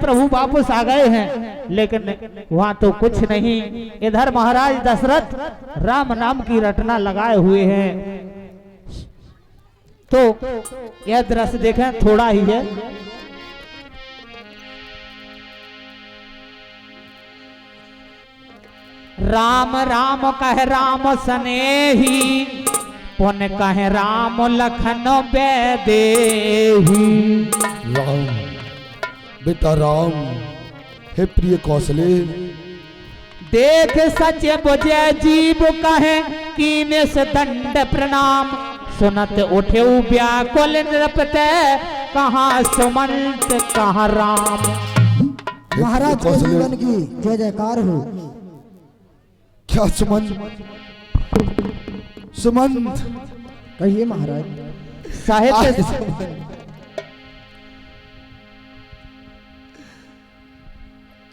प्रभु वापस आ गए हैं, लेकिन वहां तो कुछ नहीं। इधर महाराज दशरथ राम नाम की रटना लगाए हुए हैं। तो यह दृश्य देखें, थोड़ा ही है। राम राम कह राम स्नेही, पुन कह राम लखन बेदेही। राम बेटा राम, हे प्रिय कौशले, देख सच बुझे जीव कहे कीने से दंड प्रणाम। सुनत उठे व्याकुल नृपते, कहाँ सुमंत कहाँ राम। महाराज के जीवन की जय जयकार हो। क्या सुमंत? सुमंत कहिए महाराज। साहित्य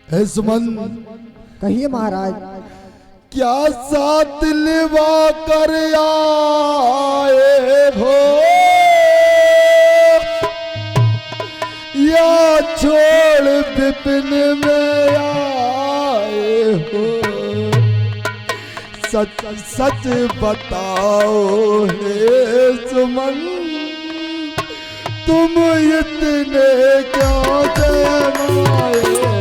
है सुमंत, कहिए महाराज। क्या साथ लिवा कर आए हो, या छोड़ विपिन में आए हो। सच सच बताओ हे सुमन, तुम इतने क्यों जमाए हो।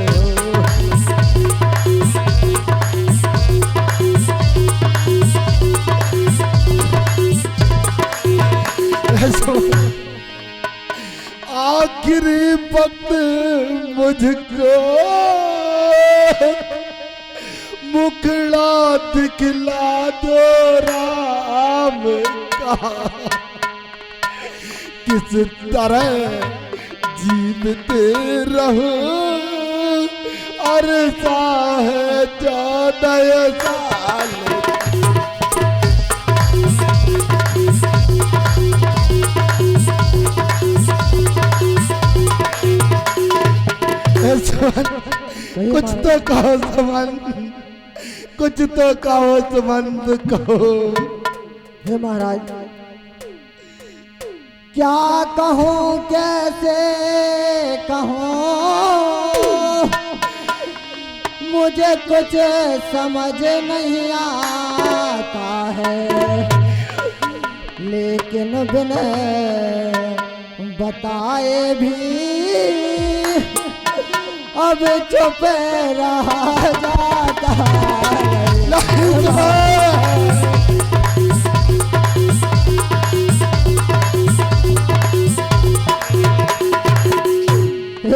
आखिरी वक्त मुझको मुखड़ा दिखला दो राम का, किस तरह जीवते रहो अरसा है 14 साल। कुछ तो कहो सुमंत, कुछ तो कहो सुमंत, कहो। हे महाराज, क्या कहूँ कैसे कहूँ, मुझे कुछ समझ नहीं आता है। लेकिन बिन बताए भी अब चुप रहा जाता है।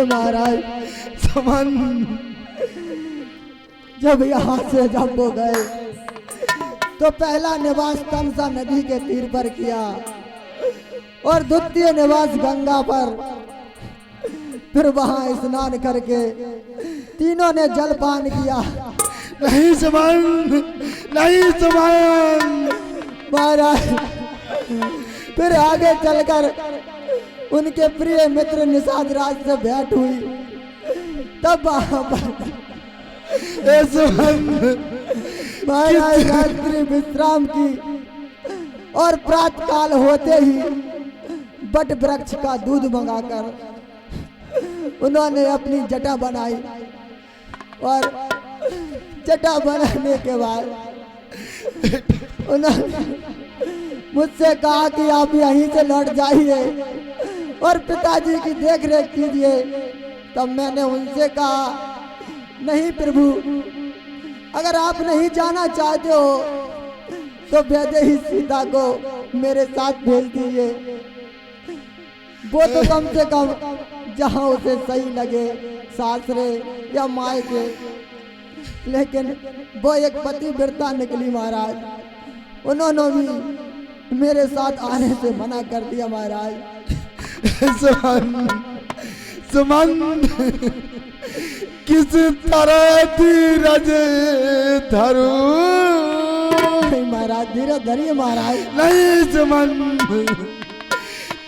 महाराज समन, जब यहाँ से जब वो गए तो पहला निवास तमसा नदी के तीर पर किया और द्वितीय निवास गंगा पर। फिर वहां स्नान करके तीनों ने जलपान किया। नहीं सुमन, नहीं सुमन। महाराज फिर आगे चलकर उनके प्रिय मित्र निषाद राज से भेंट हुई। तब वहां पर महाराज रात्रि विश्राम की और प्रातःकाल होते ही बट वृक्ष का दूध मंगाकर उन्होंने अपनी जटा बनाई और जटा बनाने के बाद उन्होंने मुझसे कहा कि आप यहीं से लौट जाइए और पिताजी की देखरेख कीजिए। तब मैंने उनसे कहा, नहीं प्रभु, अगर आप नहीं जाना चाहते हो तो वैदेही सीता को मेरे साथ भेज दीजिए। वो तो कम से कम जहाँ उसे सही लगे, सासरे या मायके। लेकिन वो एक पतिव्रता निकली महाराज। उन्होंने भी मेरे साथ आने से मना कर दिया महाराज। सुमन, सुमन, किस तरह धीरज धरूं? महाराज धीरज धरिए महाराज। नहीं सुमन,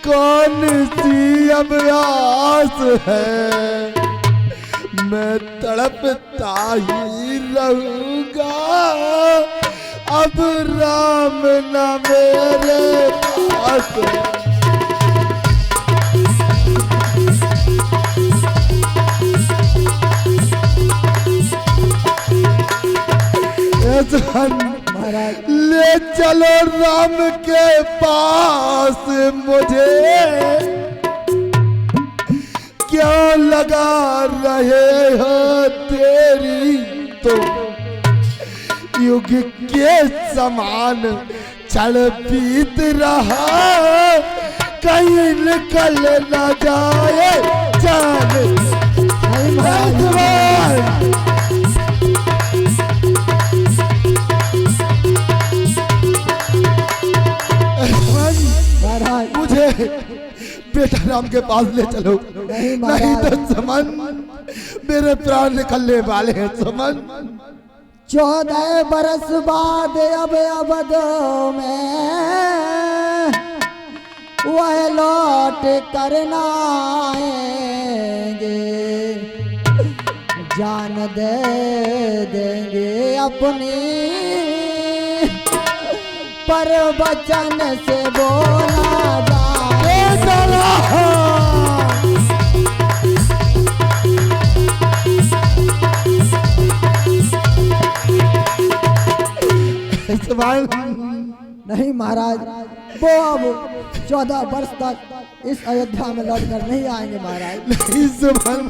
कौन सी अब आस है, मैं तड़पता ही रहूंगा। अब राम न मेरे पास। लक्ष्मण महाराज ले चलो राम के पास मुझे, क्या लगा रहे हो तेरी तो युग के समान चल पीत रहा, कहीं निकल न जाए जान। नहीं महाराज महाराज मुझे बेटा राम के पास ले चलो, नहीं नहीं महाराज तो समन मेरे प्राण निकलने वाले हैं समन। 14 बरस बाद अब अवध में वह लौट करना आएंगे, जान दे देंगे अपनी, पर वचन से बोला जाए नहीं महाराज, वो अब 14 वर्ष तक इस अयोध्या में लौट कर नहीं आएंगे महाराज। नहीं सुमन,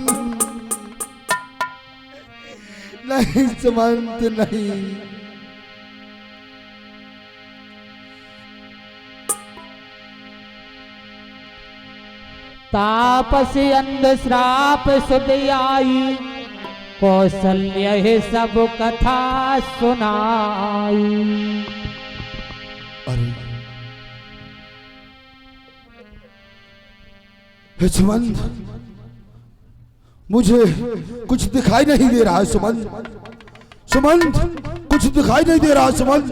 नहीं सुमंत नहीं। तापसी अंध श्राप सुध आई, कौशल्य ही सब कथा सुनाई। अरे सुमंत, मुझे कुछ दिखाई नहीं दे रहा है सुमंत, सुमंत कुछ दिखाई नहीं दे रहा है सुमंत।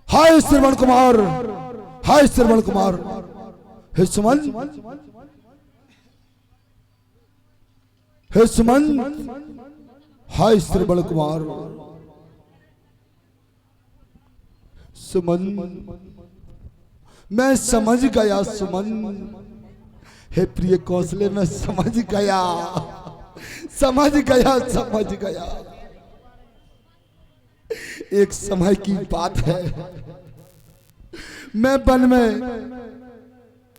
हाय श्रवण कुमार, हाय श्रवण कुमार, हे सुमंत, हे सुमंत, हाय श्रवण कुमार। सुमन, मैं समझ गया सुमन, हे प्रिय कौशले मैं समझ गया, समझ गया, समझ गया। एक समय की बात है, मैं वन में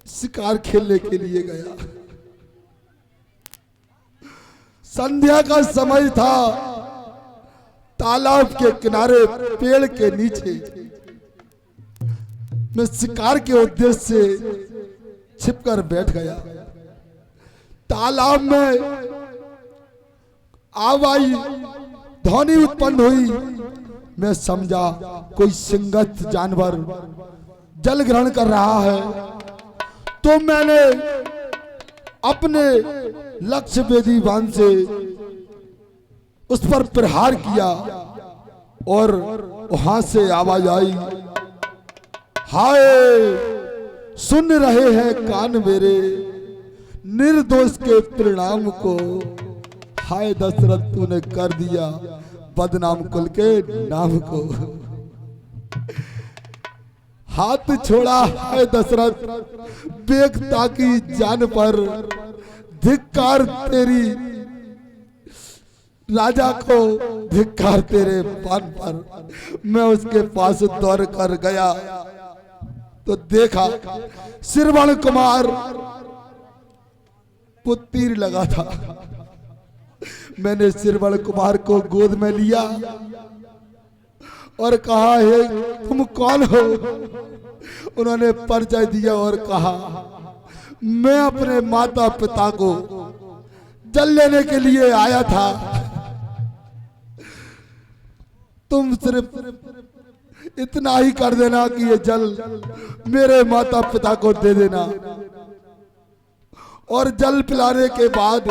शिकार खेलने के लिए गया। संध्या का समय था, तालाब के किनारे पेड़ के नीचे मैं शिकार के उद्देश्य से छिपकर बैठ गया। तालाब में आवाज ध्वनि उत्पन्न हुई, मैं समझा कोई सिंगत जानवर जल ग्रहण कर रहा है। तो मैंने अपने लक्ष्य वेदी बाण से उस पर प्रहार किया और वहां से आवाज आई, हाय सुन रहे हैं कान मेरे निर्दोष के परिणाम को, हाय दशरथ तूने कर दिया बदनाम कुल के नाम को। हाथ छोड़ा है दशरथ बेगता की जान पर, धिक्कार तेरी राजा को, धिक्कार तेरे पान पर। मैं उसके पास दौड़ कर गया तो देखा श्रवण कुमार पुत्तीर लगा था। मैंने श्रवण कुमार को गोद में लिया और कहा, हे तुम कौन हो? उन्होंने परिचय दिया और कहा, मैं अपने माता पिता को जल लेने के लिए आया था, तुम सिर्फ इतना ही कर देना कि ये जल मेरे माता पिता को दे देना, और जल पिलाने के बाद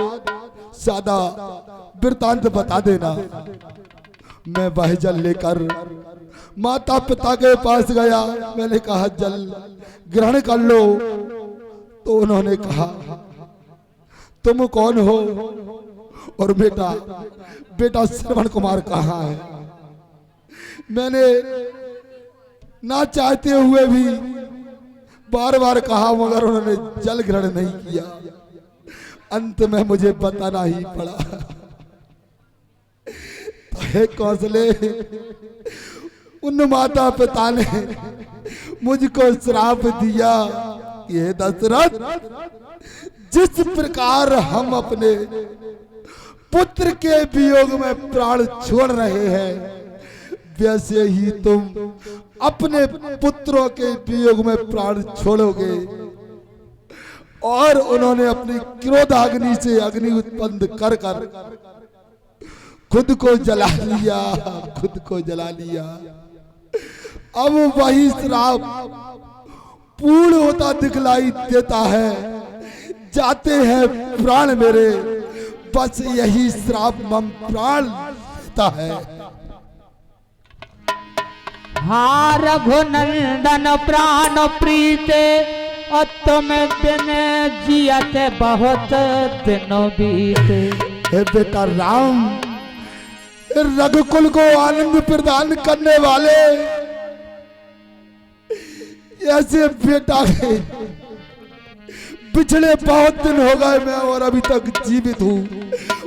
सादा वृतांत बता देना। मैं वह जल लेकर माता पिता के पास गया। मैंने कहा, जल ग्रहण कर लो। तो उन्होंने कहा, तुम कौन हो? और बेटा श्रवण कुमार कहाँ है? मैंने ना चाहते हुए भी बार बार कहा, मगर उन्होंने जल ग्रहण नहीं किया। अंत में मुझे बताना ही पड़ा। हे कौशले, उन माता पिता ने मुझको श्राप दिया, ये दशरथ जिस प्रकार हम अपने पुत्र के वियोग में प्राण छोड़ रहे हैं, वैसे ही तुम अपने पुत्रों के वियोग में प्राण छोड़ोगे। और उन्होंने अपनी क्रोधाग्नि से अग्नि उत्पन्न कर कर खुद को जला लिया, खुद को जला लिया। अब वही श्राप पूर्ण होता दिखलाई देता है, जाते हैं प्राण मेरे, बस यही श्राप मम प्राण देता है। हाँ रघुनंदन प्राण प्रीते, और तुम बिन जियत बहुत दिनों बीते। हे बेटा राम, रघुकुल को आनंद प्रदान करने वाले ऐसे बेटा के पिछले बहुत दिन हो गए मैं और अभी तक जीवित हूँ।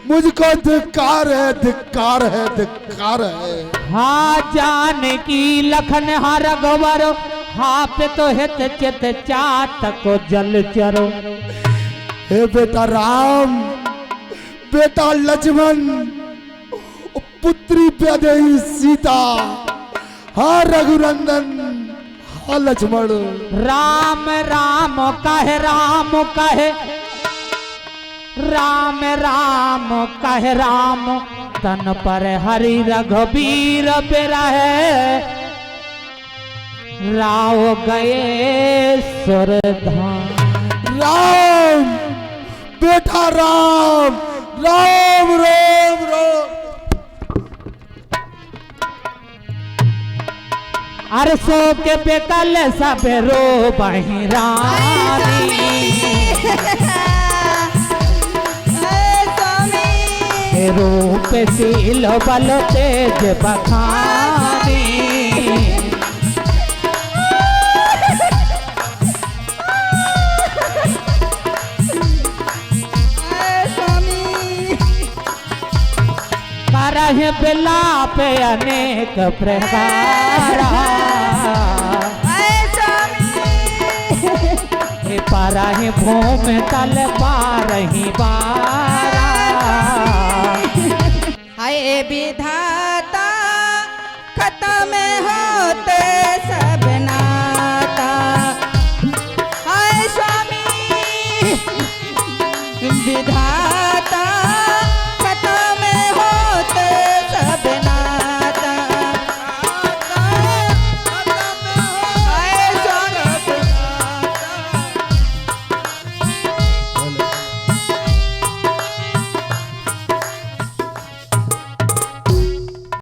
मुझको धिक्कार है, धिक्कार है, धिक्कार है। हाँ जानकी लखन हाँ रघुवर, हाँ पे तो हित चित चात को जल चरो। हे बेटा राम, बेटा लक्ष्मण, पुत्री वैदेही सीता, हाँ रघुनंदन, हाँ लक्ष्मण। राम राम कहे, राम कहे, राम राम कहे राम, तन पर हरि रघुबीर बिरहे, राव गए सुरधाम। राम बेटा राम, राम राम राम। अरसो के बेकल सब रो बहिरानी, रूप शील बल तेज बखानी। करहि बिलाप अनेक प्रकारा, पारहि भूमि तल पारहि बारा। हाय विधा